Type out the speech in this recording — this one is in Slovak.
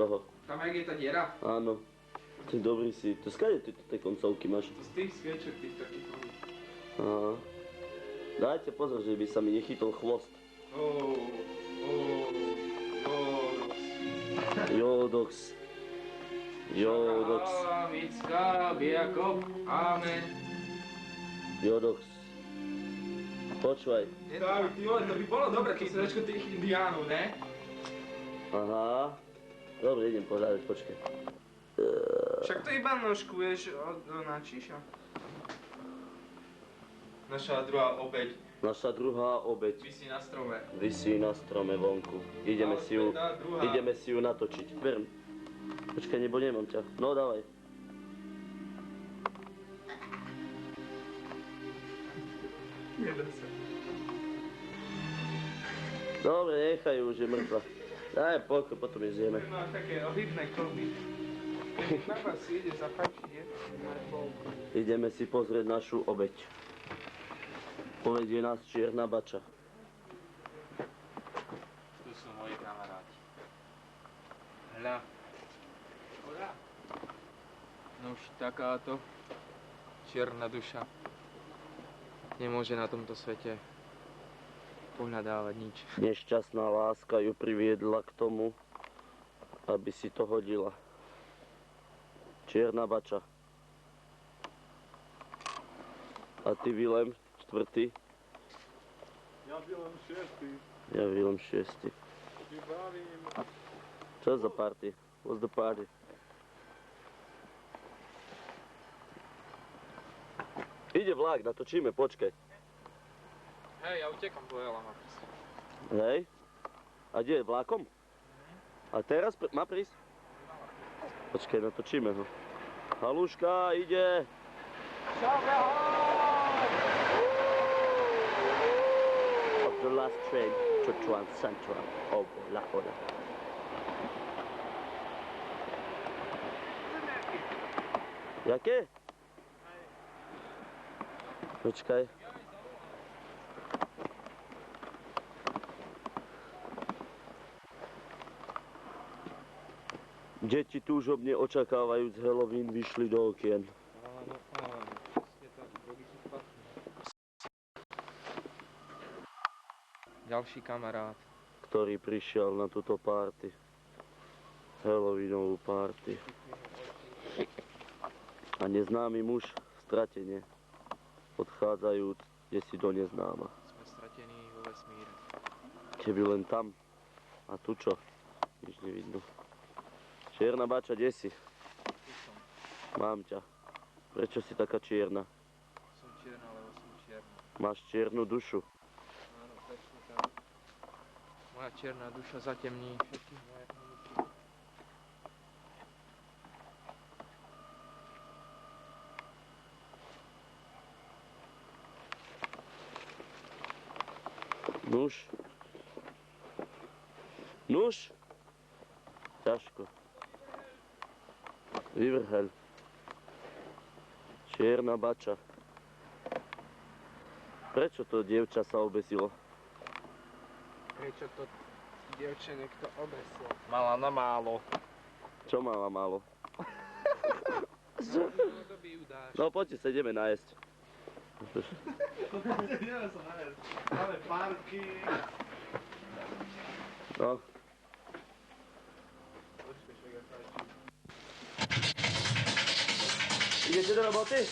toho. Tam, jak je tá diera? Áno. Ty dobrý si. To skade ty tie koncovky máš? To z tých sviečok, tých takých malých. Aha. Dajte pozor, že by sa mi nechytol chvost. Jodox. Jodox. Mická, bijakop, amen. Jodox. Počúvaj. Dávid, ty vole, to by bolo dobre, to srdečko tých indiánov, ne? Aha. Dobre, idem pohľadať, počkaj. Však to iba nožku, vieš, načíš a... Naša druhá obeť. Naša druhá obeť. Visí na strome. Visí na strome vonku. Ideme si ju natočiť. Ver mi. Počkaj, nebo nemám ťa. No, dávaj. Nedá sa. Dobre, nechaj ju, už je mŕtva. Daj pokoj, potom ju zjeme. Má také ohybné kolby. Na vás si ide zapáčiť, je? Ideme si pozrieť našu obeť. Povedie nás čierna bača. Tu sú moji kamaráti. Hľa. Hola. No už takáto čierna duša nemôže na tomto svete pohľadávať nič. Nešťastná láska ju priviedla k tomu, aby si to hodila. Čierna bača. A ty, Vilém, štvrtý? Ja Vilém šiestý. Ja Vilém šiestý. Vybavím. Čo za party? What's the party? Ide vlak, natočíme, počkaj. Hej, ja utekam, dojela ma prísť. Hej? A kde je, vlákom? A teraz má prísť? Počkaj, natočíme ho. Haluška, ide! Of the last train, Chuchuan Central, over La Hora. Jaké? Počkaj. Deti túžobne očakávajúc Halloween vyšli do okien. Áno. Ďalší kamarát. Ktorý prišiel na túto party. Halloweenovú party. A neznámy muž stratene. Odchádzajúc desi do neznáma. Sme stratení vo vesmíre. Keby len tam. A tu čo? Nič nevidno. Čierna bača, kde si? Tu som. Mám ťa. Prečo si taká čierna? Som čierna, lebo som čierna. Máš čiernu dušu. Áno, presne tak. Moja čierna duša zatemní všetky moje hnutie. Nuž? Nuž? Ťažko. Vyvrhel. Čierna bača. Prečo to dievča sa obesilo? Prečo to dievče niekto obesil? Mala na málo. Čo mala málo? No, to by ju dáš. No poďte sa, ideme najesť. Ideme sa nájsť. Máme parky. No. Idete do roboty?